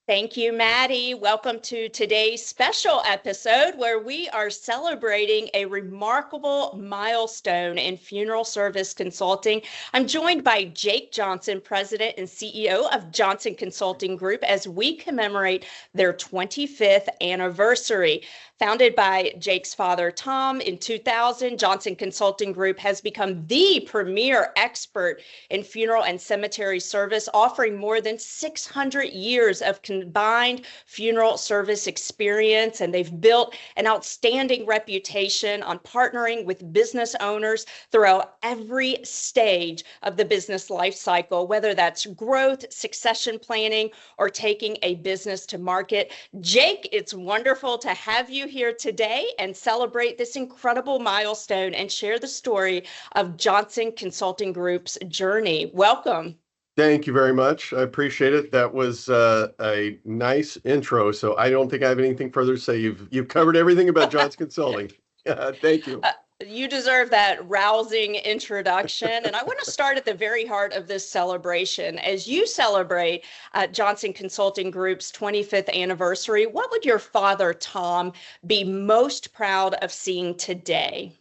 Thank you, Maddie. Welcome to today's special episode where we are celebrating a remarkable milestone in funeral service consulting. I'm joined by Jake Johnson, President and CEO of Johnson Consulting Group, as we commemorate their 25th anniversary. Founded by Jake's father, Tom, in 2000, Johnson Consulting Group has become the premier expert in funeral and cemetery service, offering more than 600 years of combined funeral service experience. And they've built an outstanding reputation on partnering with business owners throughout every stage of the business life cycle, whether that's growth, succession planning, or taking a business to market. Jake, it's wonderful to have you here today and celebrate this incredible milestone and share the story of Johnson Consulting Group's journey. Welcome. Thank you very much. I appreciate it. That was a nice intro. So I don't think I have anything further to say. You've covered everything about Johnson Consulting. Thank you. You deserve that rousing introduction. And I want to start at the very heart of this celebration. As you celebrate Johnson Consulting Group's 25th anniversary, what would your father, Tom, be most proud of seeing today?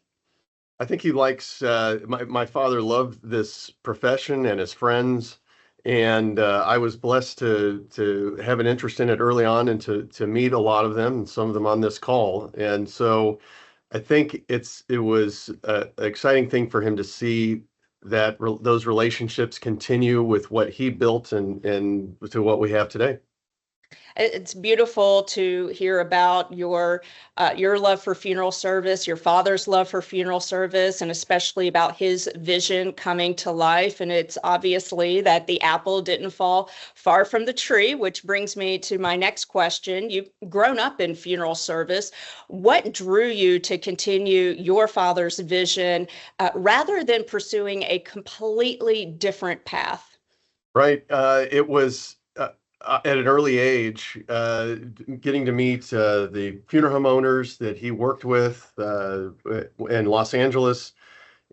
I think he likes my father loved this profession and his friends. And I was blessed to have an interest in it early on and to meet a lot of them and some of them on this call. And so I think it was an exciting thing for him to see that those relationships continue with what he built and to what we have today. It's beautiful to hear about your love for funeral service, your father's love for funeral service, and especially about his vision coming to life. And it's obviously that the apple didn't fall far from the tree, which brings me to my next question. You've grown up in funeral service. What drew you to continue your father's vision rather than pursuing a completely different path? Right. It was at an early age, getting to meet the funeral home owners that he worked with in Los Angeles.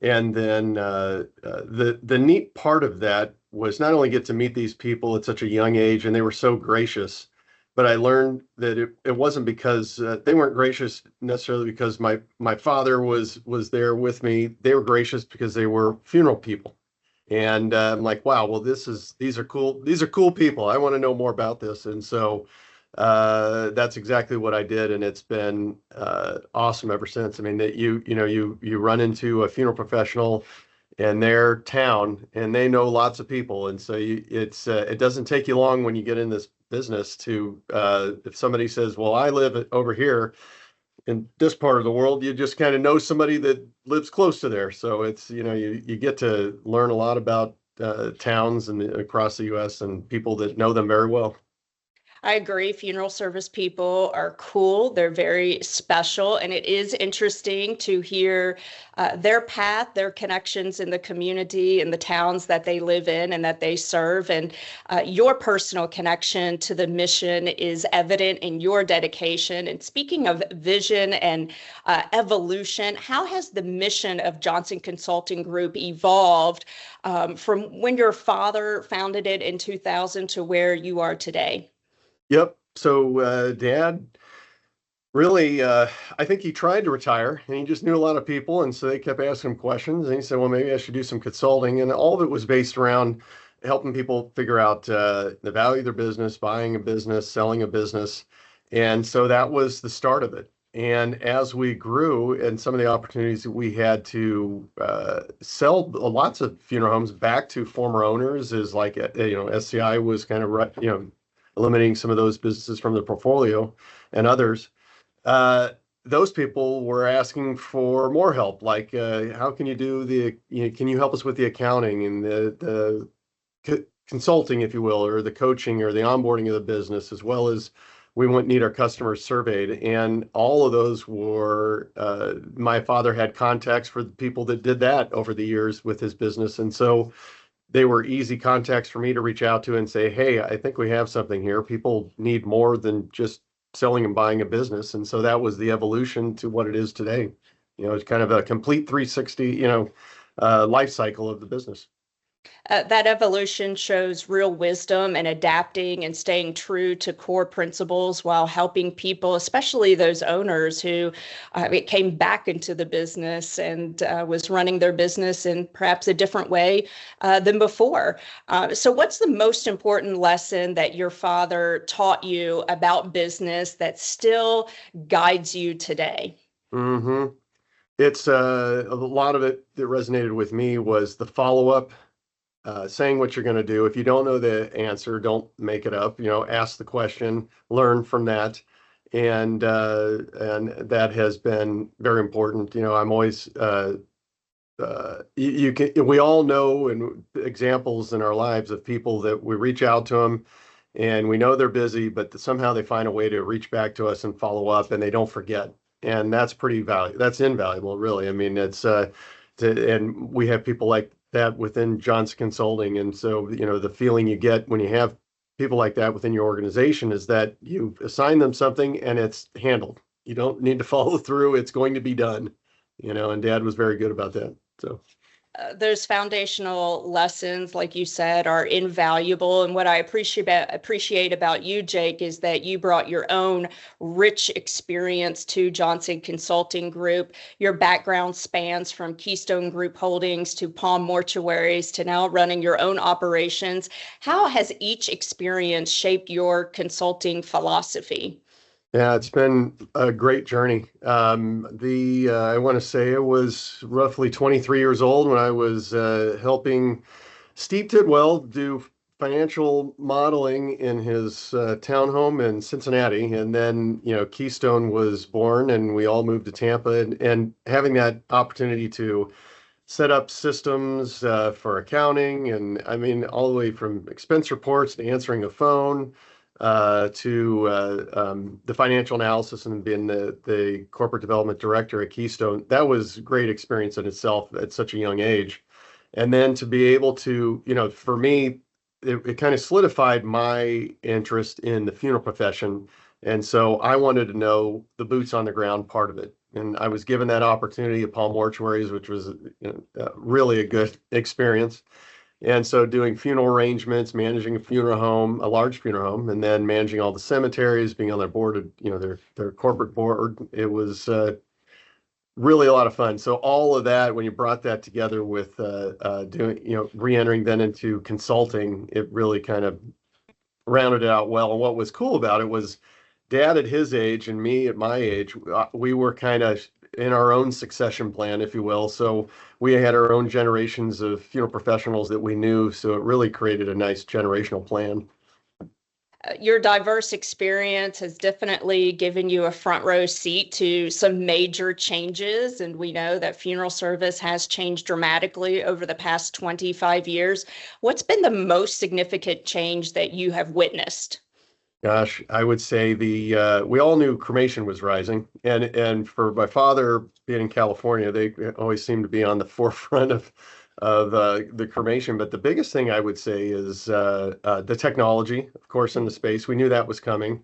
And then the neat part of that was not only get to meet these people at such a young age, and they were so gracious, but I learned that it wasn't because they weren't gracious necessarily because my father was there with me. They were gracious because they were funeral people. And I'm like, wow, well, these are cool. These are cool people. I want to know more about this. And so that's exactly what I did. And it's been awesome ever since. I mean, that you run into a funeral professional in their town and they know lots of people. And so it doesn't take you long when you get in this business to if somebody says, well, I live over here in this part of the world, you just kind of know somebody that lives close to there. So it's, you get to learn a lot about towns and across the US and people that know them very well. I agree. Funeral service people are cool. They're very special. And it is interesting to hear their path, their connections in the community and the towns that they live in and that they serve. And your personal connection to the mission is evident in your dedication. And speaking of vision and evolution, how has the mission of Johnson Consulting Group evolved from when your father founded it in 2000 to where you are today? Yep. So Dad really, I think he tried to retire and he just knew a lot of people. And so they kept asking him questions. And he said, well, maybe I should do some consulting. And all of it was based around helping people figure out the value of their business, buying a business, selling a business. And so that was the start of it. And as we grew and some of the opportunities that we had to sell lots of funeral homes back to former owners is like, SCI was kind of, eliminating some of those businesses from the portfolio and others. Those people were asking for more help, like how can you do can you help us with the accounting and the consulting, if you will, or the coaching or the onboarding of the business, as well as we wouldn't need our customers surveyed. And all of those were, my father had contacts for the people that did that over the years with his business. And so they were easy contacts for me to reach out to and say, hey, I think we have something here. People need more than just selling and buying a business. And so that was the evolution to what it is today. It's kind of a complete 360, life cycle of the business. That evolution shows real wisdom and adapting and staying true to core principles while helping people, especially those owners who came back into the business and was running their business in perhaps a different way than before. So, what's the most important lesson that your father taught you about business that still guides you today? Hmm. It's a lot of it that resonated with me was the follow-up, saying what you're going to do. If you don't know the answer, don't make it up. Ask the question, learn from that, and that has been very important. I'm always you can we all know and examples in our lives of people that we reach out to them and we know they're busy, but somehow they find a way to reach back to us and follow up, and they don't forget. And that's pretty valuable. That's invaluable, really. I mean, and we have people like that within Johnson Consulting. And so, the feeling you get when you have people like that within your organization is that you assign them something and it's handled. You don't need to follow through. It's going to be done, and Dad was very good about that. So. Those foundational lessons, like you said, are invaluable. And what I appreciate about you, Jake, is that you brought your own rich experience to Johnson Consulting Group. Your background spans from Keystone Group Holdings to Palm Mortuaries to now running your own operations. How has each experience shaped your consulting philosophy? Yeah, it's been a great journey. The I want to say I was roughly 23 years old when I was helping Steve Tidwell do financial modeling in his townhome in Cincinnati, and then Keystone was born, and we all moved to Tampa, and having that opportunity to set up systems for accounting, and I mean all the way from expense reports to answering a phone to the financial analysis and being the corporate development director at Keystone. That was a great experience in itself at such a young age. And then to be able to, for me, it kind of solidified my interest in the funeral profession. And so I wanted to know the boots on the ground part of it. And I was given that opportunity at Palm Mortuaries, which was really a good experience. And so doing funeral arrangements, managing a funeral home, a large funeral home, and then managing all the cemeteries, being on their board, their corporate board, it was really a lot of fun. So all of that, when you brought that together with doing, re-entering then into consulting, it really kind of rounded it out well. And what was cool about it was Dad at his age and me at my age, we were kind of in our own succession plan, if you will. So we had our own generations of funeral professionals that we knew. So it really created a nice generational plan. Your diverse experience has definitely given you a front row seat to some major changes. And we know that funeral service has changed dramatically over the past 25 years. What's been the most significant change that you have witnessed? Gosh, I would say we all knew cremation was rising, and for my father being in California, they always seem to be on the forefront of the cremation. But the biggest thing I would say is the technology, of course, in the space. We knew that was coming,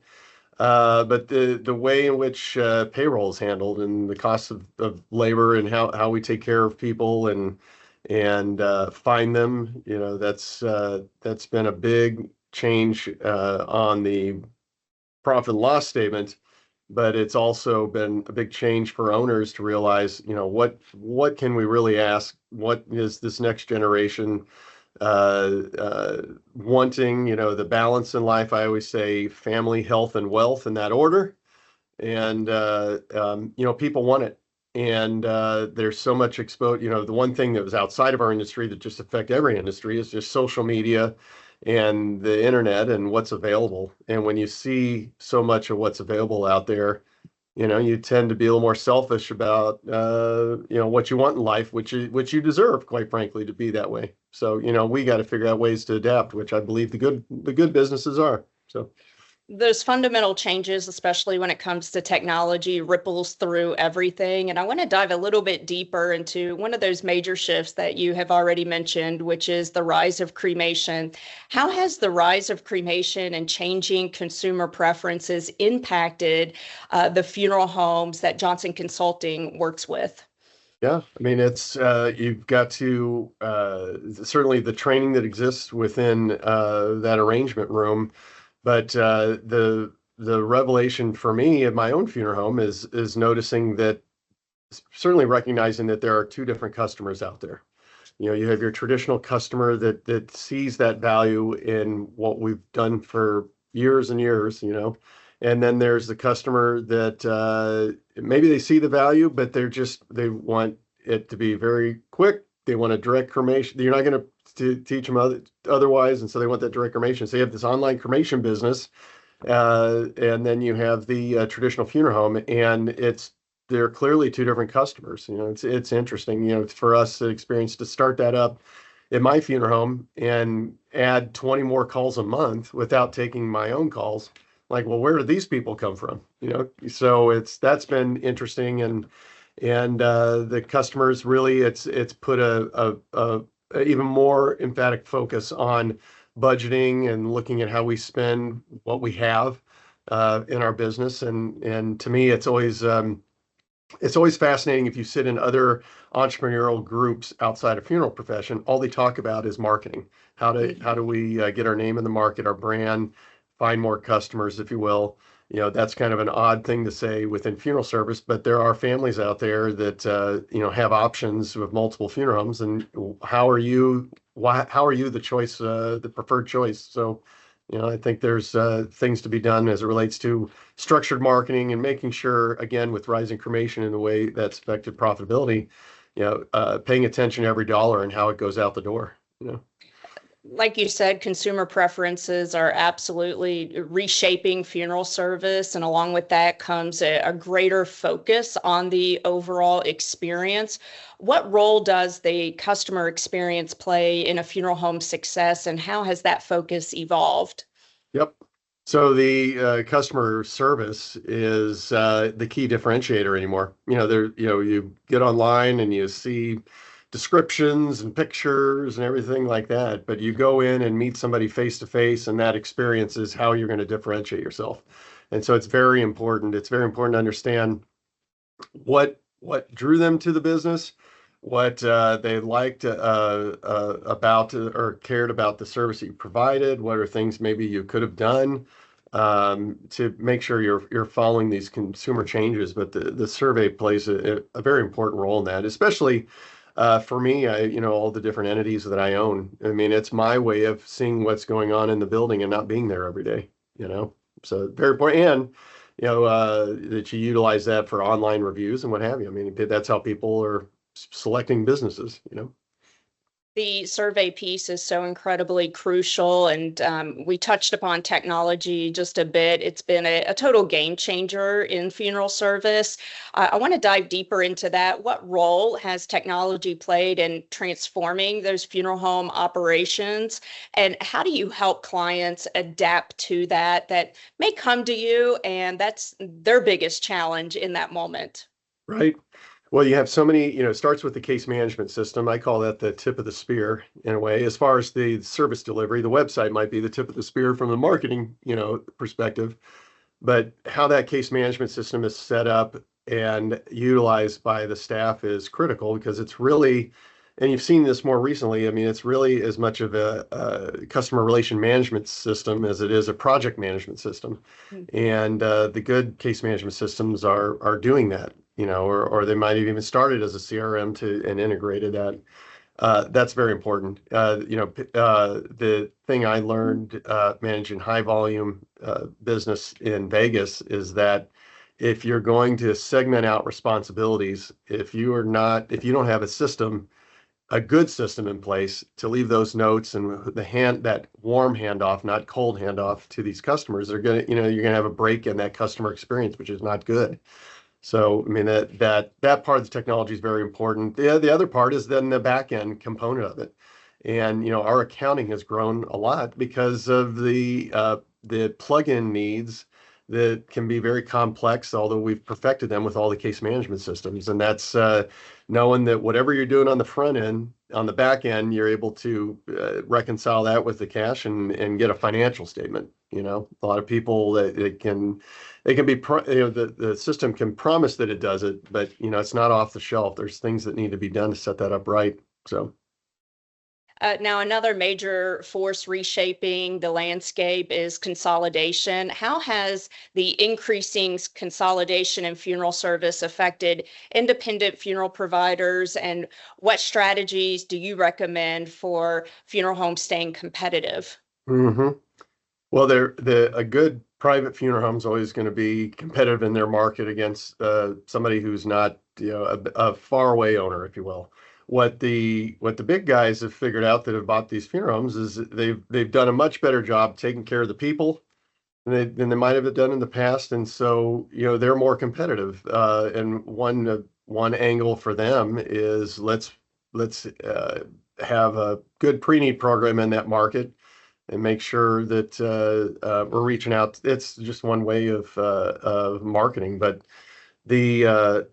but the way in which payroll is handled and the cost of labor and how we take care of people and find them, that's been a big change on the profit and loss statement, but it's also been a big change for owners to realize, what can we really ask? What is this next generation wanting? The balance in life. I always say family, health, and wealth in that order. And people want it. And there's so much exposure. The one thing that was outside of our industry that just affect every industry is just social media and the internet and what's available. And when you see so much of what's available out there, you tend to be a little more selfish about what you want in life, which you deserve, quite frankly, to be that way. So we got to figure out ways to adapt, which I believe the good businesses are. So. Those fundamental changes, especially when it comes to technology, ripples through everything. And I want to dive a little bit deeper into one of those major shifts that you have already mentioned, which is the rise of cremation. How has the rise of cremation and changing consumer preferences impacted the funeral homes that Johnson Consulting works with? Yeah, I mean, it's you've got to certainly the training that exists within that arrangement room, but the revelation for me at my own funeral home is noticing that, certainly recognizing that there are two different customers out there. You know, you have your traditional customer that sees that value in what we've done for years and years, you know. And then there's the customer that maybe they see the value, but they want it to be very quick. They want a direct cremation. You're not going to teach them otherwise, and so they want that direct cremation. So you have this online cremation business, and then you have the traditional funeral home, and they're clearly two different customers. You know, it's interesting. You know, for us, the experience to start that up in my funeral home and add 20 more calls a month without taking my own calls. Like, well, where do these people come from? You know, so that's been interesting, and the customers really it's put a even more emphatic focus on budgeting and looking at how we spend what we have in our business. And to me, it's always fascinating if you sit in other entrepreneurial groups outside of funeral profession. All they talk about is marketing. How do we get our name in the market, our brand, find more customers, if you will. You know, that's kind of an odd thing to say within funeral service, but there are families out there that you know, have options with multiple funeral homes. And how are you the choice, the preferred choice? So, you know, I think there's things to be done as it relates to structured marketing and making sure, again, with rising cremation in the way that's affected profitability, you know, paying attention to every dollar and how it goes out the door, you know. Like you said, consumer preferences are absolutely reshaping funeral service. And along with that comes a greater focus on the overall experience. What role does the customer experience play in a funeral home success, and how has that focus evolved? Yep. So the customer service is the key differentiator anymore. You know, you get online and you see descriptions and pictures and everything like that, but you go in and meet somebody face to face, and that experience is how you're going to differentiate yourself. And so it's very important. It's very important to understand what drew them to the business, what they liked about or cared about the service that you provided, what are things maybe you could have done to make sure you're following these consumer changes. But the survey plays a very important role in that, especially for me. You know, all the different entities that I own. I mean, it's my way of seeing what's going on in the building and not being there every day. You know, so very important. And you know, that you utilize that for online reviews and what have you. I mean, that's how people are selecting businesses, you know. The survey piece is so incredibly crucial, and we touched upon technology just a bit. It's been a total game changer in funeral service. I want to dive deeper into that. What role has technology played in transforming those funeral home operations, and how do you help clients adapt to that may come to you, and that's their biggest challenge in that moment? Right. Well, you have so many, you know, it starts with the case management system. I call that the tip of the spear in a way. As far as the service delivery, the website might be the tip of the spear from the marketing, you know, perspective. But how that case management system is set up and utilized by the staff is critical, because it's really, and you've seen this more recently, I mean, it's really as much of a customer relation management system as it is a project management system. And the good case management systems are doing that, you know, or they might have even started as a CRM and integrated that. That's very important. You know, the thing I learned managing high volume business in Vegas is that if you're going to segment out responsibilities, if you don't have a good system in place to leave those notes and that warm handoff, not cold handoff to these customers, you're gonna have a break in that customer experience, which is not good. So, I mean, that part of the technology is very important. The other part is then the back end component of it. And, you know, our accounting has grown a lot because of the plug-in needs that can be very complex, although we've perfected them with all the case management systems. And that's knowing that whatever you're doing on the front end, on the back end, you're able to reconcile that with the cash and get a financial statement. A lot of people that they can be, the system can promise that it does it, but it's not off the shelf. There's things that need to be done to set that up right. So. Now, another major force reshaping the landscape is consolidation. How has the increasing consolidation in funeral service affected independent funeral providers, and what strategies do you recommend for funeral homes staying competitive? hmm Well, a good private funeral home is always going to be competitive in their market against somebody who's not, a faraway owner, if you will. What the big guys have figured out that have bought these funeral homes is that they've done a much better job taking care of the people than they might have done in the past, and so they're more competitive. And one angle for them is let's have a good pre-need program in that market and make sure that we're reaching out. It's just one way of marketing, but the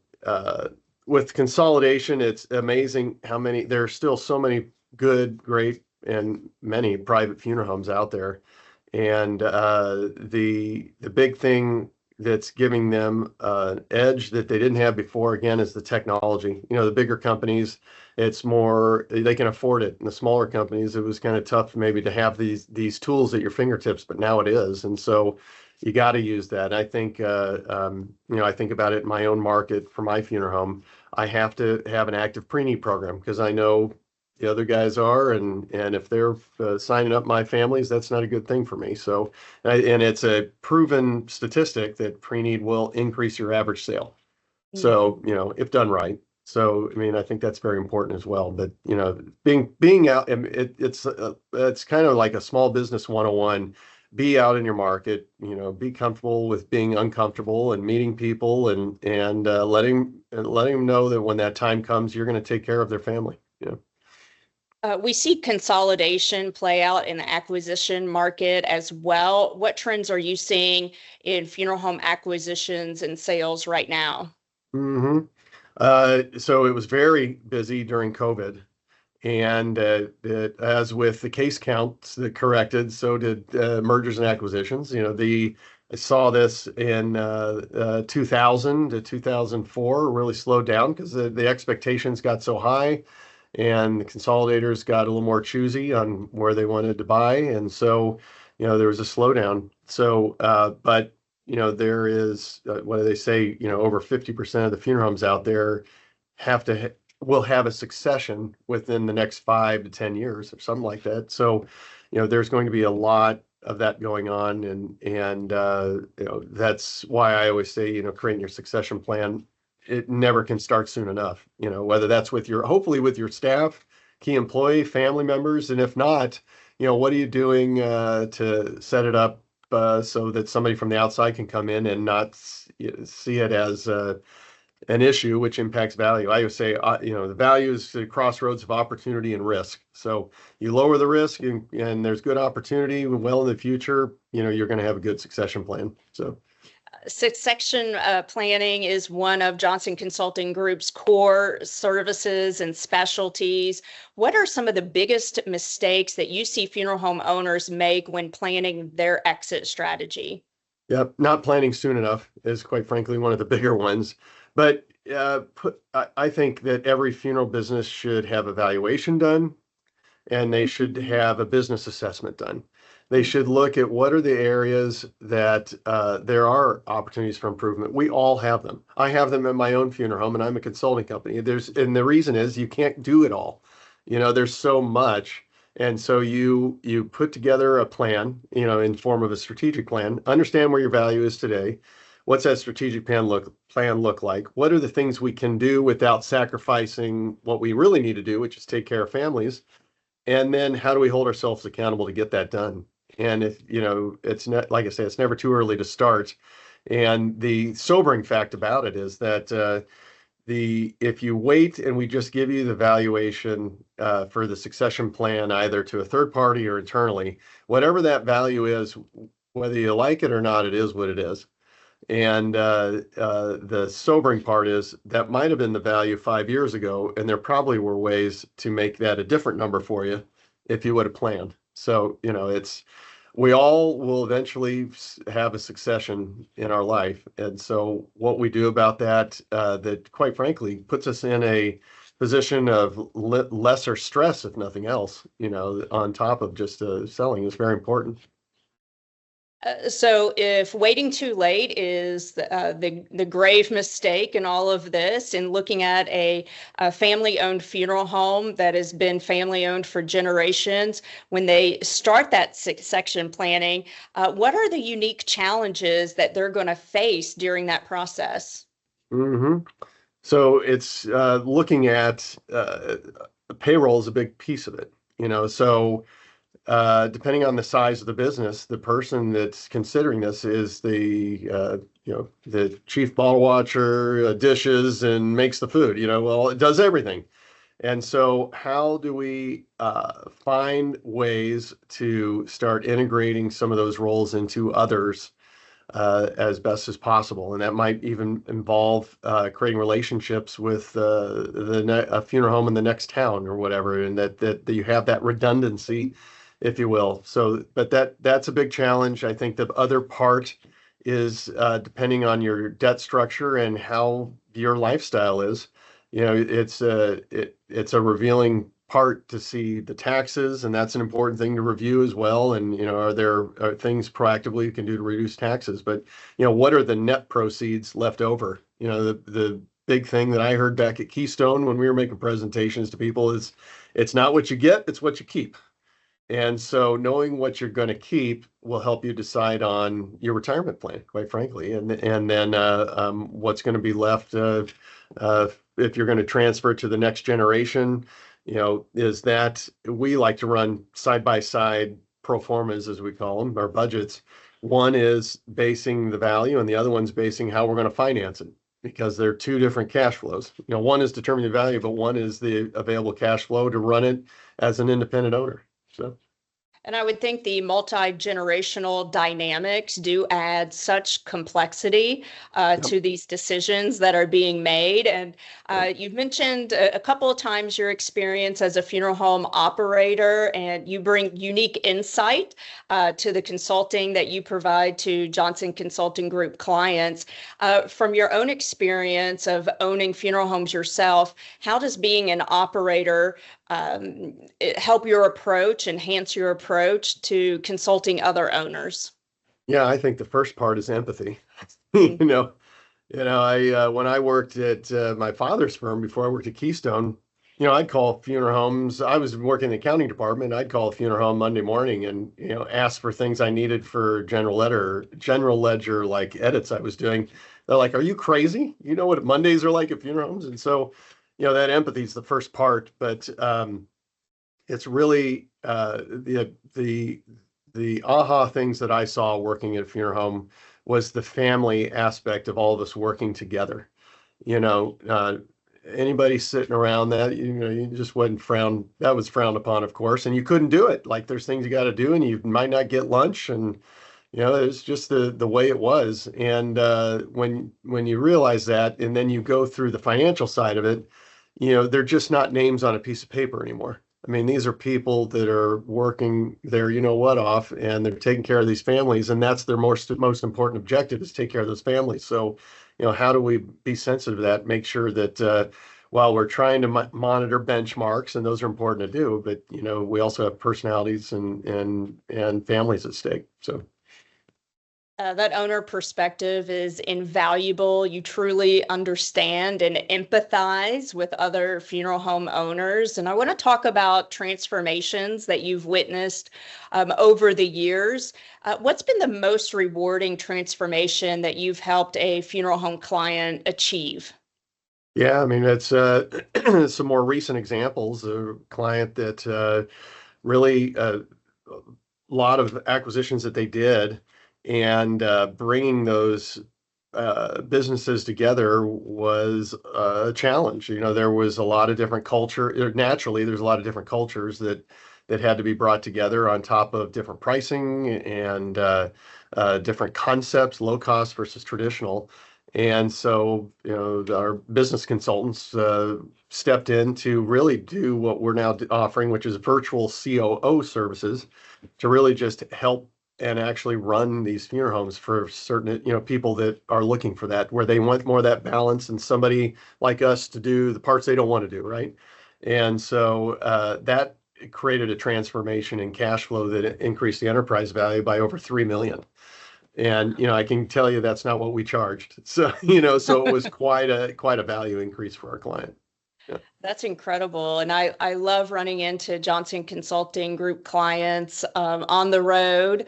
with consolidation, it's amazing how many there are still so many good, great, and many private funeral homes out there. And the big thing that's giving them an edge that they didn't have before, again, is the technology. The bigger companies, it's more they can afford it. And the smaller companies, it was kind of tough maybe to have these tools at your fingertips, but now it is. And so you got to use that. I think I think about it in my own market for my funeral home. I have to have an active pre-need program because I know the other guys are, and if they're signing up my families, that's not a good thing for me. So, and it's a proven statistic that pre-need will increase your average sale. So, if done right. So, I mean, I think that's very important as well. But, being out, it's kind of like a small business 101. Be out in your market, be comfortable with being uncomfortable and meeting people and letting them know that when that time comes, you're going to take care of their family. We see consolidation play out in the acquisition market as well. What trends are you seeing in funeral home acquisitions and sales right now? hmm so it was very busy during COVID, and as with the case counts that corrected, so did mergers and acquisitions. I saw this in 2000 to 2004 really slowed down because the expectations got so high, and the consolidators got a little more choosy on where they wanted to buy, and so there was a slowdown. So, but there is what do they say? Over 50% of the funeral homes out there have to will have a succession within the next 5 to 10 years or something like that. So, there's going to be a lot of that going on, and that's why I always say, creating your succession plan, it never can start soon enough. Whether that's hopefully with your staff, key employee, family members, and if not, what are you doing to set it up so that somebody from the outside can come in and not see it as an issue which impacts value. I would say, the value is the crossroads of opportunity and risk. So you lower the risk and there's good opportunity well in the future, you're going to have a good succession plan. So Succession planning is one of Johnson Consulting Group's core services and specialties. What are some of the biggest mistakes that you see funeral home owners make when planning their exit strategy? Yep, not planning soon enough is quite frankly one of the bigger ones. But I think that every funeral business should have a valuation done, and they should have a business assessment done. They should look at what are the areas that there are opportunities for improvement. We all have them. I have them in my own funeral home, and I'm a consulting company. And the reason is you can't do it all. There's so much. And so you put together a plan, in form of a strategic plan, understand where your value is today. What's that strategic plan look like? What are the things we can do without sacrificing what we really need to do, which is take care of families? And then how do we hold ourselves accountable to get that done? And if, it's not, like I say, it's never too early to start. And the sobering fact about it is that if you wait and we just give you the valuation for the succession plan, either to a third party or internally, whatever that value is, whether you like it or not, it is what it is. And the sobering part is that might have been the value 5 years ago, and there probably were ways to make that a different number for you if you would have planned. So, it's we all will eventually have a succession in our life. And so what we do about that, that quite frankly puts us in a position of lesser stress, if nothing else, on top of just selling is very important. So if waiting too late is the grave mistake in all of this, in looking at a family-owned funeral home that has been family-owned for generations, when they start that succession planning, what are the unique challenges that they're going to face during that process? hmm So it's looking at payroll is a big piece of it, so depending on the size of the business, the person that's considering this is the chief bottle watcher, dishes, and makes the food. Well, it does everything. And so, how do we find ways to start integrating some of those roles into others as best as possible? And that might even involve creating relationships with a funeral home in the next town or whatever, and that you have that redundancy, if you will. So, but that's a big challenge. I think the other part is depending on your debt structure and how your lifestyle is. It's a revealing part to see the taxes, and that's an important thing to review as well. And are things proactively you can do to reduce taxes? But what are the net proceeds left over? The big thing that I heard back at Keystone when we were making presentations to people is it's not what you get, it's what you keep. And so knowing what you're going to keep will help you decide on your retirement plan, quite frankly, and then what's going to be left uh, if you're going to transfer to the next generation. Is that we like to run side by side pro formas, as we call them, our budgets. One is basing the value, and the other one's basing how we're going to finance it, because they're two different cash flows. One is determining the value, but one is the available cash flow to run it as an independent owner. So. And I would think the multi-generational dynamics do add such complexity Yep. to these decisions that are being made. And you've mentioned a couple of times your experience as a funeral home operator, and you bring unique insight to the consulting that you provide to Johnson Consulting Group clients. From your own experience of owning funeral homes yourself, how does being an operator help your approach, enhance your approach to consulting other owners? Yeah, I think the first part is empathy. You Mm. know, I when I worked at my father's firm before I worked at Keystone, I'd call funeral homes. I was working in the accounting department. I'd call a funeral home Monday morning and ask for things I needed for general ledger like edits I was doing. They're like, "Are you crazy? You know what Mondays are like at funeral homes?" And so, that empathy is the first part, but it's really the aha things that I saw working at a funeral home was the family aspect of all of us working together. You know, uh, Anybody sitting around that, you just wasn't frowned. That was frowned upon, of course, and you couldn't do it. Like there's things you got to do, and you might not get lunch, and it's just the way it was. And when you realize that, and then you go through the financial side of it, they're just not names on a piece of paper anymore. I mean, these are people that are working their, off, and they're taking care of these families, and that's their most important objective is take care of those families. So, how do we be sensitive to that? Make sure that while we're trying to monitor benchmarks, and those are important to do, but we also have personalities and families at stake. So. That owner perspective is invaluable. You truly understand and empathize with other funeral home owners. And I want to talk about transformations that you've witnessed over the years. What's been the most rewarding transformation that you've helped a funeral home client achieve? Yeah, I mean, it's some more recent examples. A client that really a lot of acquisitions that they did, and bringing those businesses together was a challenge. There was a lot of different culture. Naturally, there's a lot of different cultures that that had to be brought together on top of different pricing and different concepts, low cost versus traditional. And so, our business consultants stepped in to really do what we're now offering, which is virtual COO services to really just help and actually run these funeral homes for certain, people that are looking for that, where they want more of that balance and somebody like us to do the parts they don't want to do, right? And so that created a transformation in cash flow that increased the enterprise value by over 3 million. And, I can tell you that's not what we charged. So, so it was quite a value increase for our client. Yeah. That's incredible. And I love running into Johnson Consulting Group clients on the road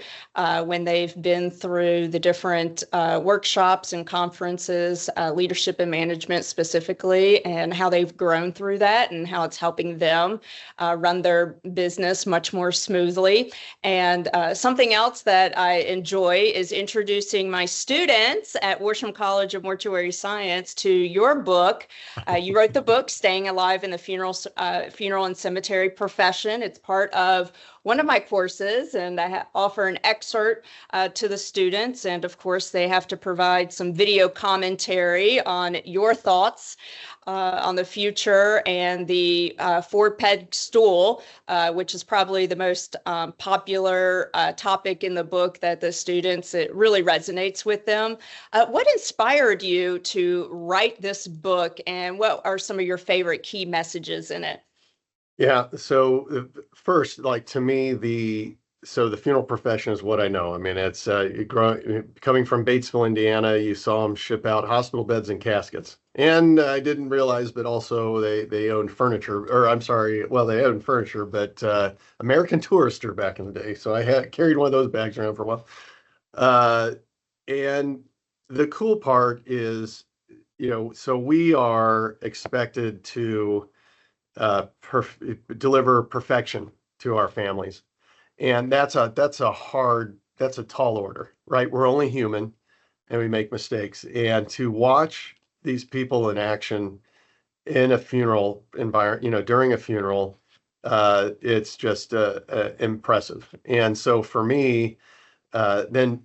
when they've been through the different workshops and conferences, leadership and management specifically, and how they've grown through that and how it's helping them run their business much more smoothly. And something else that I enjoy is introducing my students at Worsham College of Mortuary Science to your book. You wrote the book, Staying Alive in the funeral and cemetery profession. It's part of one of my courses, and I offer an excerpt to the students. And of course, they have to provide some video commentary on your thoughts on the future and the four-peg stool, which is probably the most popular topic in the book that the students, it really resonates with them. What inspired you to write this book, and what are some of your favorite key messages in it? Yeah. So first, like to me, the funeral profession is what I know. I mean, it's coming from Batesville, Indiana. You saw them ship out hospital beds and caskets, and I didn't realize, but also they owned furniture, or I'm sorry, well, they owned furniture, but American Tourister back in the day. So I had carried one of those bags around for a while. And the cool part is, so we are expected to deliver perfection to our families. And that's a tall order, right? We're only human and we make mistakes. And to watch these people in action in a funeral environment, during a funeral, it's just impressive. And so for me, then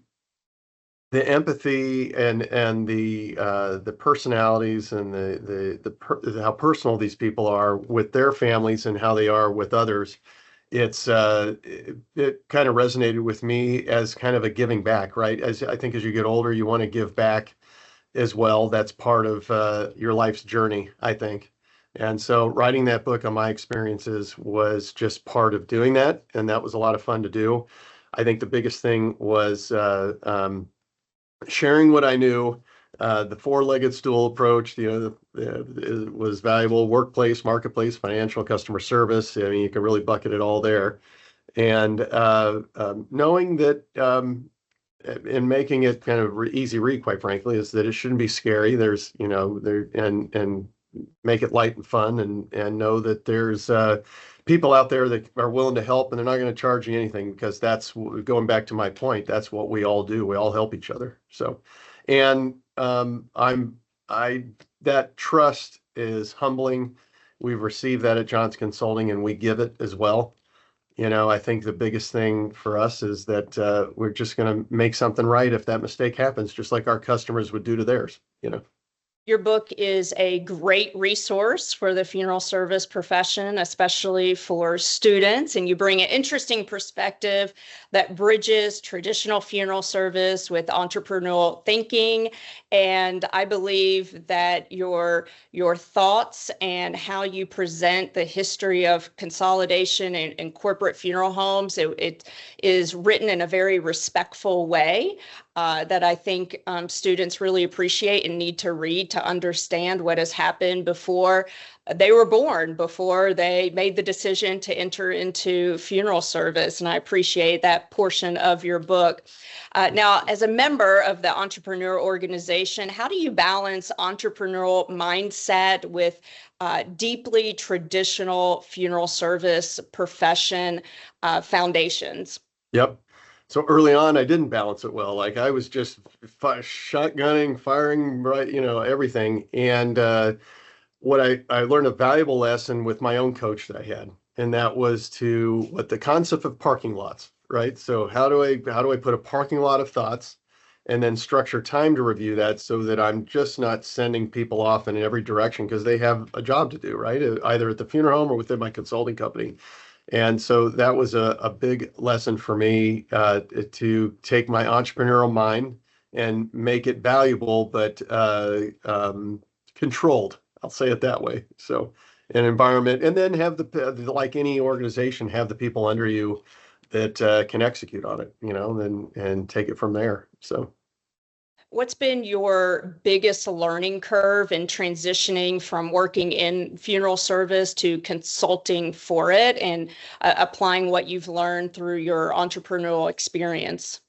the empathy and the personalities and how personal these people are with their families and how they are with others, it kind of resonated with me as kind of a giving back, right? As I think as you get older, you want to give back as well. That's part of your life's journey, I think. And so writing that book on my experiences was just part of doing that, and that was a lot of fun to do. I think the biggest thing was sharing what I knew. The four-legged stool approach, it was valuable. Workplace, marketplace, financial, customer service. I mean, you can really bucket it all there. And knowing that, and making it kind of easy read, quite frankly, is that it shouldn't be scary. There's, and make it light and fun, and know that there's people out there that are willing to help, and they're not going to charge you anything, because that's going back to my point. That's what we all do. We all help each other. So, and that trust is humbling. We've received that at Johnson Consulting, and we give it as well. I think the biggest thing for us is that we're just going to make something right if that mistake happens, just like our customers would do to theirs. Your book is a great resource for the funeral service profession, especially for students, and you bring an interesting perspective that bridges traditional funeral service with entrepreneurial thinking. And I believe that your thoughts and how you present the history of consolidation in corporate funeral homes, it is written in a very respectful way. That I think students really appreciate and need to read to understand what has happened before they were born, before they made the decision to enter into funeral service. And I appreciate that portion of your book. Now, as a member of the entrepreneur organization, how do you balance entrepreneurial mindset with deeply traditional funeral service profession foundations? Yep. So early on, I didn't balance it well. Like I was just shotgunning, firing, right, everything. And what I learned a valuable lesson with my own coach that I had. and that was to what the concept of parking lots, right? So how do I put a parking lot of thoughts and then structure time to review that so that I'm just not sending people off in every direction because they have a job to do, right? Either at the funeral home or within my consulting company. And so that was a big lesson for me to take my entrepreneurial mind and make it valuable, but controlled. I'll say it that way. So an environment, and then have like any organization, have the people under you that can execute on it, and take it from there. So. What's been your biggest learning curve in transitioning from working in funeral service to consulting for it and applying what you've learned through your entrepreneurial experience?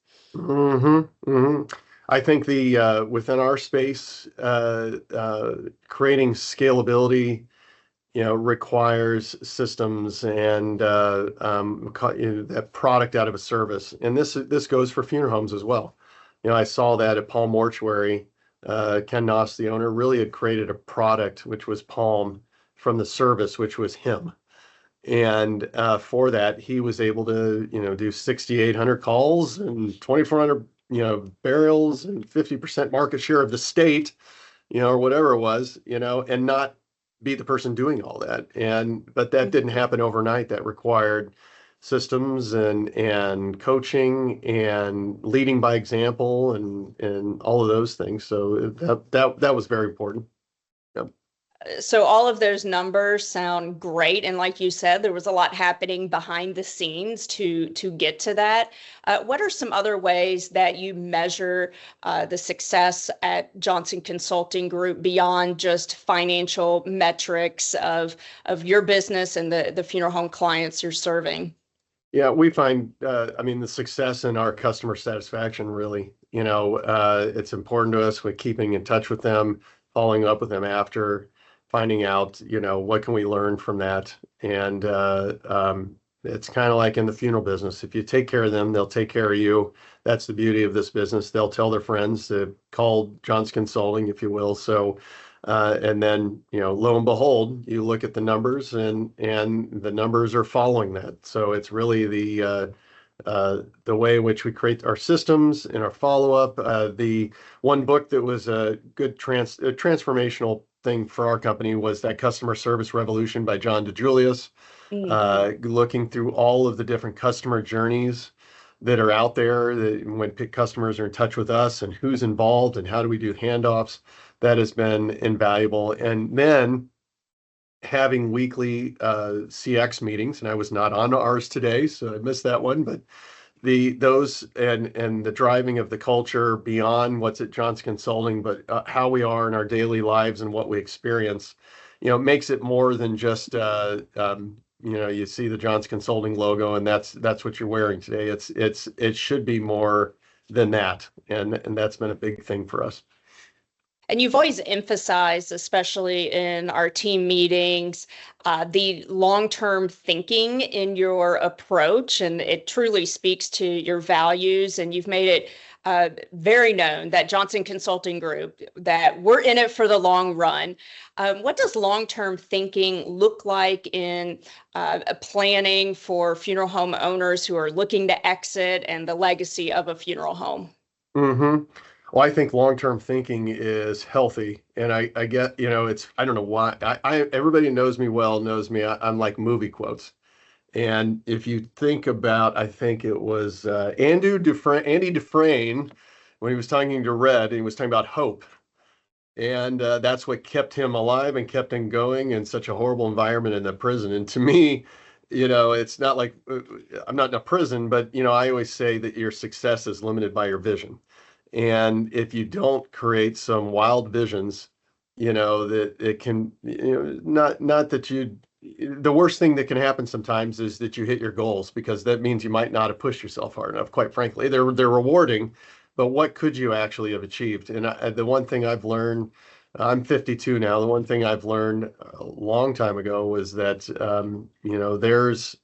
I think the within our space, creating scalability, requires systems and that product out of a service. And this goes for funeral homes as well. I saw that at Palm Mortuary. Ken Noss, the owner, really had created a product which was Palm from the service, which was him. And for that, he was able to, do 6,800 calls and 2,400, burials and 50% market share of the state, or whatever it was, and not be the person doing all that. But that didn't happen overnight. That required systems and coaching and leading by example and all of those things. So that was very important. Yep. So all of those numbers sound great, and like you said, there was a lot happening behind the scenes to get to that. What are some other ways that you measure the success at Johnson Consulting Group beyond just financial metrics of your business and the funeral home clients you're serving? Yeah, we find, the success in our customer satisfaction, really, it's important to us with keeping in touch with them, following up with them after, finding out, what can we learn from that. And it's kind of like in the funeral business. If you take care of them, they'll take care of you. That's the beauty of this business. They'll tell their friends to call John's Consulting, if you will. So and then, lo and behold, you look at the numbers and the numbers are following that. So it's really the way in which we create our systems and our follow-up. The one book that was a good transformational thing for our company was that Customer Service Revolution by John DeJulius, looking through all of the different customer journeys that are out there, that when customers are in touch with us and who's involved and how do we do handoffs. That has been invaluable. And then having weekly CX meetings, and I was not on ours today, so I missed that one, but those and the driving of the culture beyond what's at Johnson Consulting, but how we are in our daily lives and what we experience, makes it more than just you see the Johnson Consulting logo and that's what you're wearing today. It should be more than that, and that's been a big thing for us. And you've always emphasized, especially in our team meetings, the long-term thinking in your approach, and it truly speaks to your values. And you've made it very known that Johnson Consulting Group, that we're in it for the long run. What does long-term thinking look like in planning for funeral home owners who are looking to exit and the legacy of a funeral home? Mm-hmm. Well, I think long-term thinking is healthy, and I get, I don't know why. Everybody knows me well, knows me. I'm like movie quotes. And if you think about, I think it was Andy Dufresne, when he was talking to Red, he was talking about hope. And that's what kept him alive and kept him going in such a horrible environment in the prison. And to me, it's not like I'm not in a prison, but, I always say that your success is limited by your vision. And if you don't create some wild visions, that it can, not that the worst thing that can happen sometimes is that you hit your goals, because that means you might not have pushed yourself hard enough, quite frankly. They're rewarding, but what could you actually have achieved? And the one thing I've learned, I'm 52 now, the one thing I've learned a long time ago was that, there's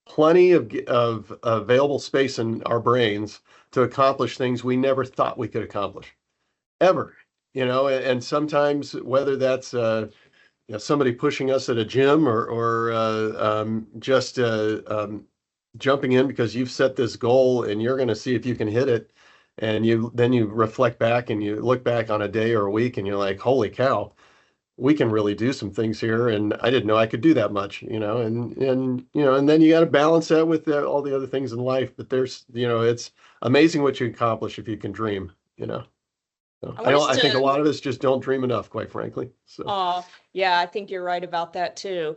plenty of available space in our brains to accomplish things we never thought we could accomplish, ever. And sometimes, whether that's somebody pushing us at a gym or just jumping in because you've set this goal and you're going to see if you can hit it. And you reflect back and you look back on a day or a week and you're like, holy cow, we can really do some things here. And I didn't know I could do that much, and then you got to balance that with all the other things in life. But it's amazing what you accomplish if you can dream, you know. So I want us I think a to. lot of us just don't dream enough, quite frankly. So. Oh, yeah, I think you're right about that too.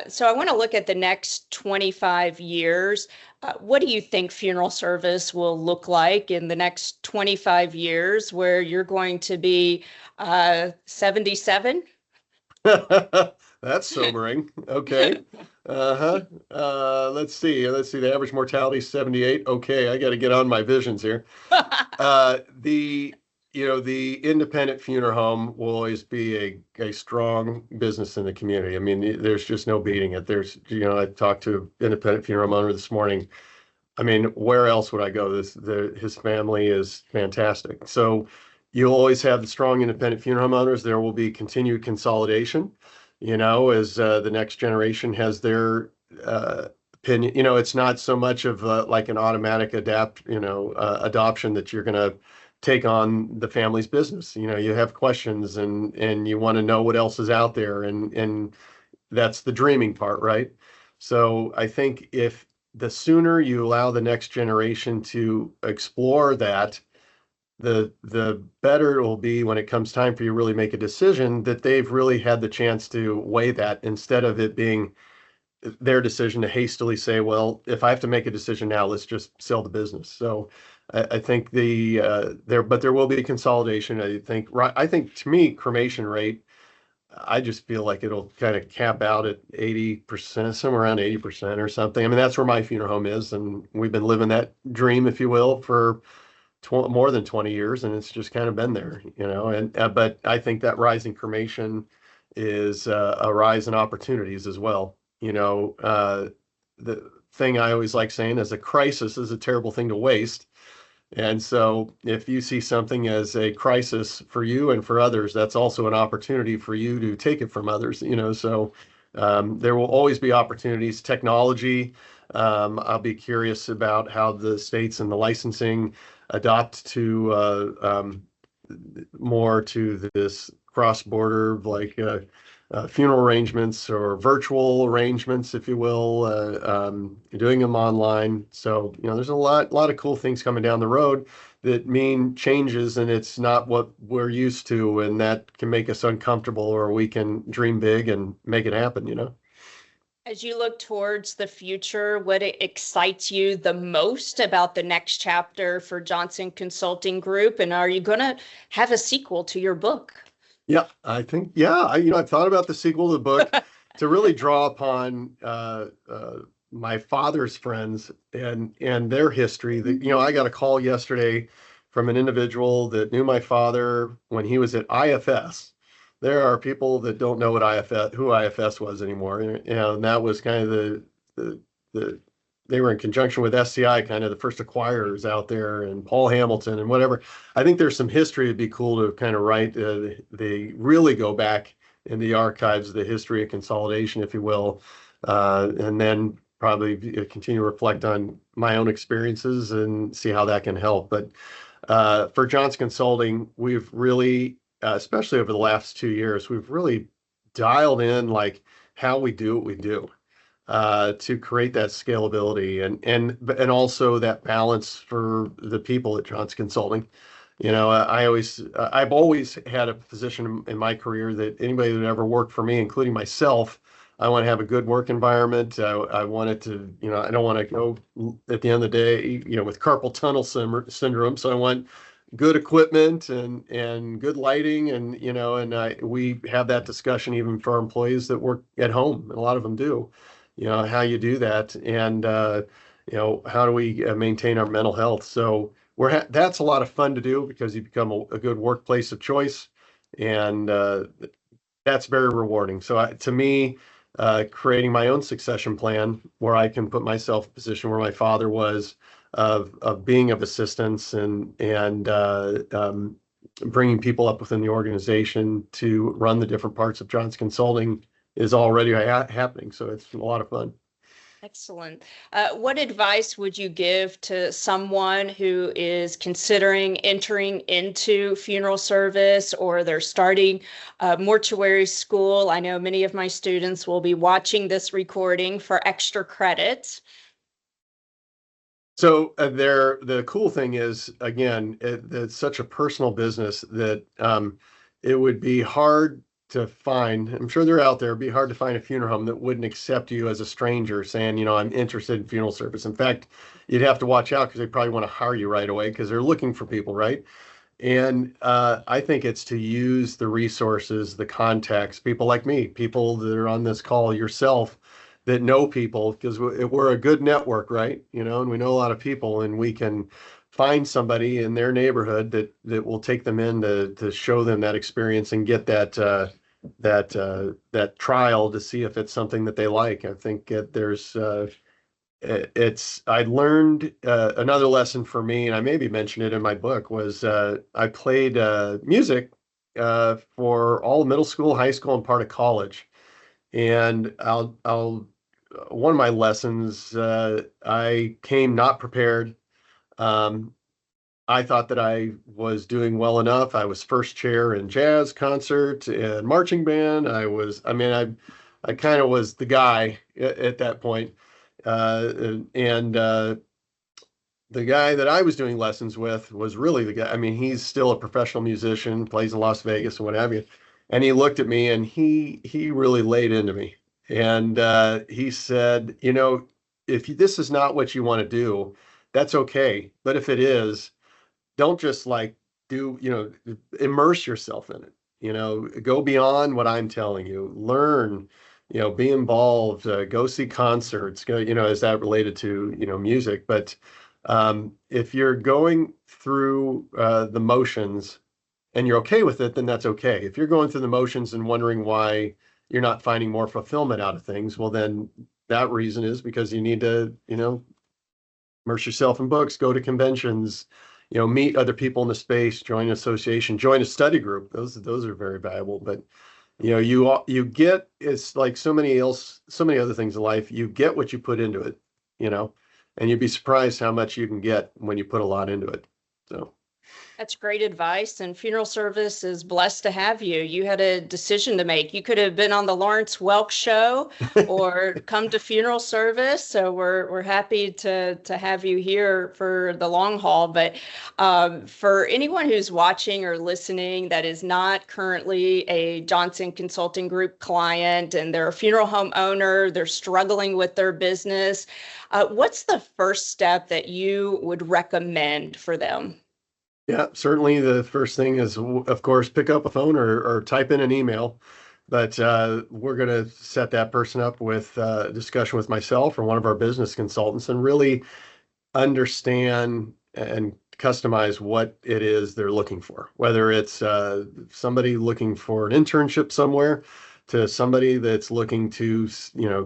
So I want to look at the next 25 years. What do you think funeral service will look like in the next 25 years where you're going to be 77? That's sobering. Okay. Uh-huh. Let's see. Let's see. The average mortality is 78. Okay, I got to get on my visions here. The the independent funeral home will always be a strong business in the community. I mean, there's just no beating it. I talked to an independent funeral owner this morning. I mean, where else would I go? His family is fantastic. So you'll always have the strong independent funeral home owners. There will be continued consolidation, as the next generation has their opinion. It's not so much of like an automatic adoption that you're going to take on the family's business. You have questions and you want to know what else is out there, and that's the dreaming part, right? So I think if the sooner you allow the next generation to explore that, the better it will be when it comes time for you to really make a decision, that they've really had the chance to weigh that, instead of it being their decision to hastily say, well, if I have to make a decision now, let's just sell the business. So I think there will be consolidation. I think to me, cremation rate, I just feel like it'll kind of cap out at 80%, somewhere around 80% or something. I mean, that's where my funeral home is, and we've been living that dream, if you will, for more than 20 years, and it's just kind of been there, and but I think that rise in cremation is a rise in opportunities as well. The thing I always like saying is a crisis is a terrible thing to waste. And so if you see something as a crisis for you and for others, that's also an opportunity for you to take it from others, so there will always be opportunities. Technology, I'll be curious about how the states and the licensing adopt to more to this cross-border, like funeral arrangements or virtual arrangements, if you will, doing them online. So, there's a lot of cool things coming down the road that mean changes, and it's not what we're used to, and that can make us uncomfortable, or we can dream big and make it happen. As you look towards the future, what excites you the most about the next chapter for Johnson Consulting Group? And are you going to have a sequel to your book? Yeah, I think, yeah, I've thought about the sequel to the book to really draw upon my father's friends and their history. That, I got a call yesterday from an individual that knew my father when he was at IFS. There are people that don't know who IFS was anymore. And that was kind of the they were in conjunction with SCI, kind of the first acquirers out there, and Paul Hamilton and whatever. I think there's some history. It'd be cool to kind of write, they really go back in the archives of the history of consolidation, if you will, and then probably continue to reflect on my own experiences and see how that can help. But for Johnson Consulting, we've really, especially over the last 2 years, we've really dialed in like how we do what we do, to create that scalability and also that balance for the people at Johnson Consulting. I've always had a position in my career that anybody that ever worked for me, including myself, I want to have a good work environment. I want it to, I don't want to go at the end of the day, with carpal tunnel syndrome. So I want good equipment and good lighting, and we have that discussion even for our employees that work at home, and a lot of them do. How you do that, and how do we maintain our mental health. So that's a lot of fun to do, because you become a good workplace of choice, and that's very rewarding. So to me, creating my own succession plan where I can put myself in a position where my father was, of being of assistance and bringing people up within the organization to run the different parts of Johnson Consulting is already happening. So it's a lot of fun. Excellent. What advice would you give to someone who is considering entering into funeral service, or they're starting mortuary school? I know many of my students will be watching this recording for extra credit. So the cool thing is, again, it's such a personal business that it would be hard to find. I'm sure they're out there. It'd be hard to find a funeral home that wouldn't accept you as a stranger saying, I'm interested in funeral service. In fact, you'd have to watch out because they probably want to hire you right away because they're looking for people, right? And I think it's to use the resources, the contacts, people like me, people that are on this call, yourself, that know people, because we're a good network, right? And we know a lot of people, and we can find somebody in their neighborhood that will take them in to show them that experience and get that trial to see if it's something that they like. I think I learned another lesson for me, and I maybe mentioned it in my book, was I played music for all of middle school, high school, and part of college. And I'll one of my lessons, I came not prepared. Um, I thought that I was doing well enough. I was first chair in jazz concert and marching band. I kind of was the guy at that point. And The guy that I was doing lessons with was really the guy. I mean, he's still a professional musician, plays in Las Vegas and what have you. And he looked at me and he really laid into me. And he said, if this is not what you want to do, that's okay. But if it is, don't just like immerse yourself in it. Go beyond what I'm telling you. Learn, be involved, go see concerts, go, is that related to, music? But if you're going through the motions and you're okay with it, then that's okay. If you're going through the motions and wondering why you're not finding more fulfillment out of things, well, then that reason is because you need to, immerse yourself in books, go to conventions, meet other people in the space, join an association, join a study group. Those are very valuable. But you get, it's like so many other things in life. You get what you put into it, and you'd be surprised how much you can get when you put a lot into it. So. That's great advice, and funeral service is blessed to have you. You had a decision to make. You could have been on the Lawrence Welk show or come to funeral service. So we're happy to have you here for the long haul. But for anyone who's watching or listening that is not currently a Johnson Consulting Group client and they're a funeral home owner, they're struggling with their business, what's the first step that you would recommend for them? Yeah, certainly the first thing is, of course, pick up a phone or type in an email. But we're going to set that person up with a discussion with myself or one of our business consultants and really understand and customize what it is they're looking for. Whether it's somebody looking for an internship somewhere to somebody that's looking to,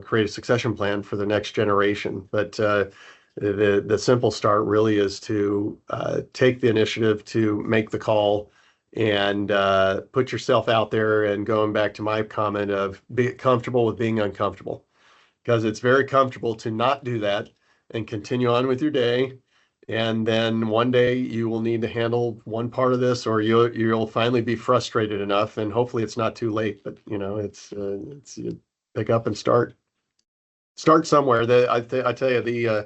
create a succession plan for the next generation. But the simple start really is to take the initiative to make the call and put yourself out there, and going back to my comment of be comfortable with being uncomfortable, because it's very comfortable to not do that and continue on with your day. And then one day you will need to handle one part of this, or you'll finally be frustrated enough, and hopefully it's not too late. But it's pick up and start somewhere. I tell you,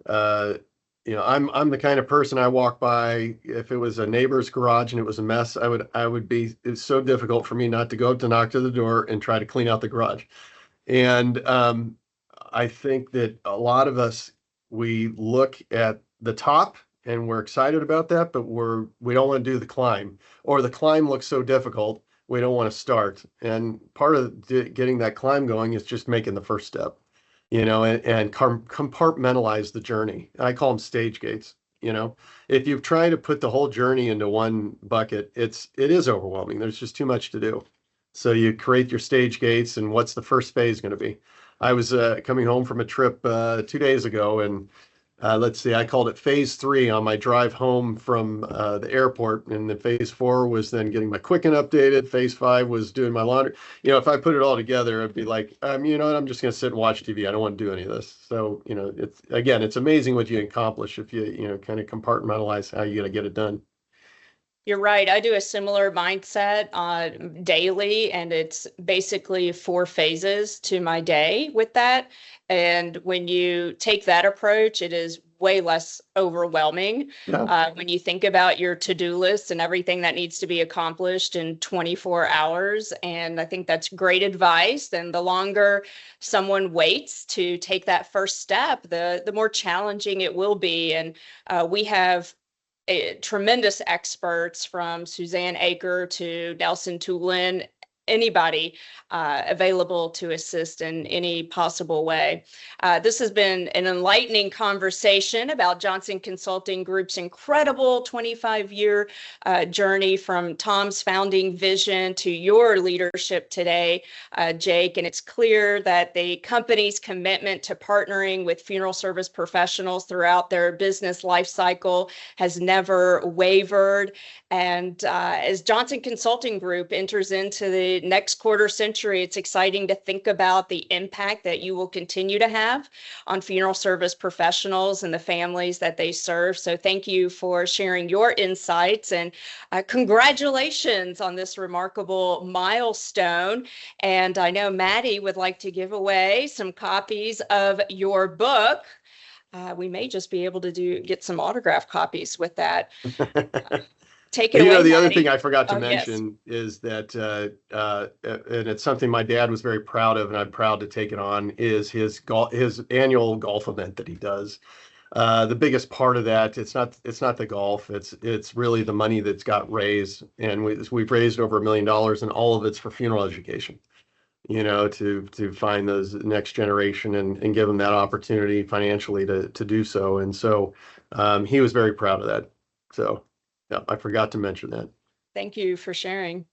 I'm the kind of person, I walk by, if it was a neighbor's garage and it was a mess, it's so difficult for me not to go up to knock to the door and try to clean out the garage. And I think that a lot of us, we look at the top and we're excited about that, but we don't want to do the climb, or the climb looks so difficult, we don't want to start. And part of getting that climb going is just making the first step. And compartmentalize the journey. I call them stage gates. If you try to put the whole journey into one bucket, it is overwhelming. There's just too much to do. So you create your stage gates, and what's the first phase going to be? I was coming home from a trip 2 days ago, and let's see, I called it phase 3 on my drive home from the airport. And then phase 4 was then getting my Quicken updated. Phase 5 was doing my laundry. If I put it all together, I'd be like, you know what, I'm just going to sit and watch TV. I don't want to do any of this. So, it's amazing what you can accomplish if you kind of compartmentalize how you're going to get it done. You're right. I do a similar mindset daily, and it's basically 4 phases to my day with that. And when you take that approach, it is way less overwhelming Yeah. when you think about your to-do list and everything that needs to be accomplished in 24 hours. And I think that's great advice. And the longer someone waits to take that first step, the more challenging it will be. And we have tremendous experts from Suzanne Aker to Nelson Tulin, anybody available to assist in any possible way. This has been an enlightening conversation about Johnson Consulting Group's incredible 25-year journey from Tom's founding vision to your leadership today, Jake. And it's clear that the company's commitment to partnering with funeral service professionals throughout their business life cycle has never wavered. And as Johnson Consulting Group enters into the next quarter century, it's exciting to think about the impact that you will continue to have on funeral service professionals and the families that they serve. So thank you for sharing your insights, and congratulations on this remarkable milestone. And I know Maddie would like to give away some copies of your book. We may just be able to get some autograph copies with that. Take it away, the other Maddie. thing I forgot to Yes. mention is that, and it's something my dad was very proud of, and I'm proud to take it on, is his annual golf event that he does. The biggest part of that, it's not the golf, it's really the money that's got raised, and we've raised over $1 million, and all of it's for funeral education. To find those next generation and give them that opportunity financially to do so. And so he was very proud of that. So yeah, I forgot to mention that. Thank you for sharing.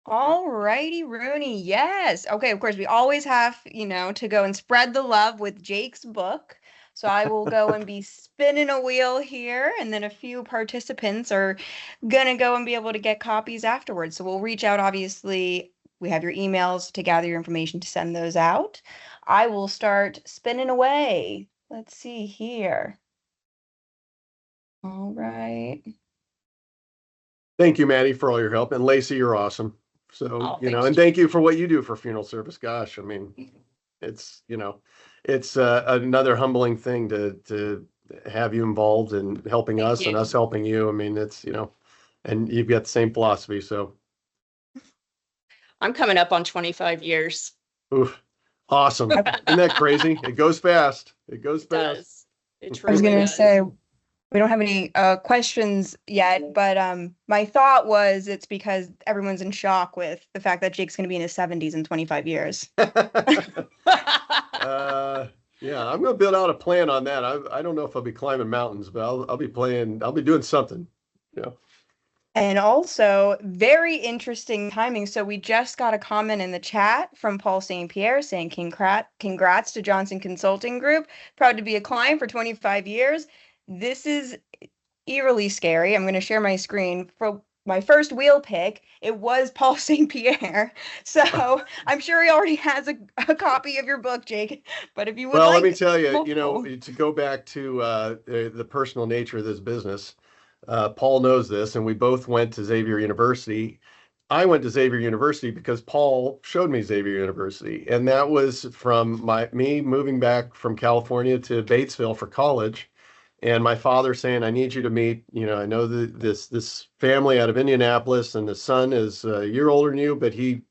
All righty, Rooney. Yes. Okay, of course, we always have, to go and spread the love with Jake's book. So I will go and be spinning a wheel here, and then a few participants are gonna go and be able to get copies afterwards. So we'll reach out, obviously. We have your emails to gather your information to send those out. I will start spinning away. Let's see here. All right. Thank you, Maddie, for all your help. And Lacy, you're awesome. So, and thank you for what you do for funeral service. Gosh, I mean, it's another humbling thing to have you involved in helping us and us helping you. I mean, it's, and you've got the same philosophy. So I'm coming up on 25 years. Oof, awesome. Isn't that crazy? It goes fast. It goes fast. It I was truly gonna does. say, we don't have any questions yet, but my thought was it's because everyone's in shock with the fact that Jake's going to be in his 70s in 25 years. Yeah, I'm going to build out a plan on that. I don't know if I'll be climbing mountains, but I'll be doing something. Yeah. And also, very interesting timing. So we just got a comment in the chat from Paul St. Pierre saying, congrats to Johnson Consulting Group. Proud to be a client for 25 years. This is eerily scary. I'm going to share my screen. For my first wheel pick, it was Paul St. Pierre. So I'm sure he already has a copy of your book, Jake. But if you would let me tell you, to go back to the personal nature of this business, Paul knows this, and we both went to Xavier University. I went to Xavier University because Paul showed me Xavier University, and that was from me moving back from California to Batesville for college. And my father saying, I need you to meet, I know this family out of Indianapolis, and the son is a year older than you, but he'd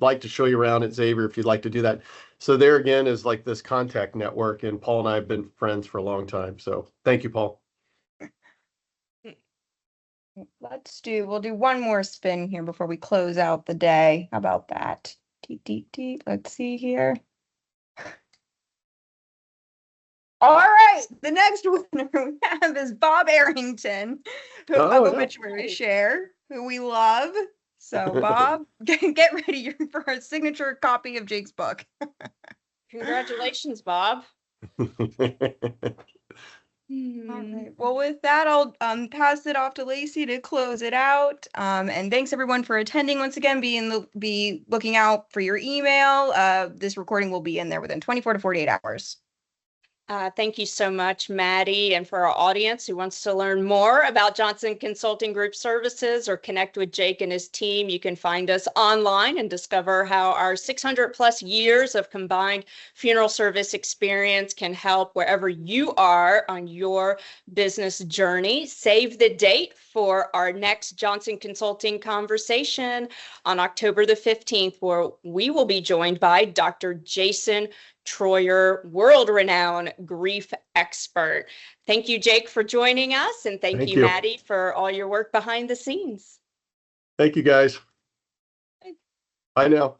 like to show you around at Xavier if you'd like to do that. So there again is like this contact network, and Paul and I have been friends for a long time. So thank you, Paul. We'll do one more spin here before we close out the day. How about that? Let's see here. All right, the next winner we have is Bob Arrington, of Obituary Share, who we love. So Bob, get ready for a signature copy of Jake's book. Congratulations, Bob. All right. Well, with that, I'll pass it off to Lacy to close it out. And thanks everyone for attending once again. Be looking out for your email. This recording will be in there within 24 to 48 hours. Thank you so much, Maddie. And for our audience who wants to learn more about Johnson Consulting Group services or connect with Jake and his team, you can find us online and discover how our 600 plus years of combined funeral service experience can help wherever you are on your business journey. Save the date for our next Johnson Consulting conversation on October the 15th, where we will be joined by Dr. Jason Troyer, world-renowned grief expert. Thank you, Jake, for joining us, and thank you, Maddie, for all your work behind the scenes. Thank you, guys. Bye now.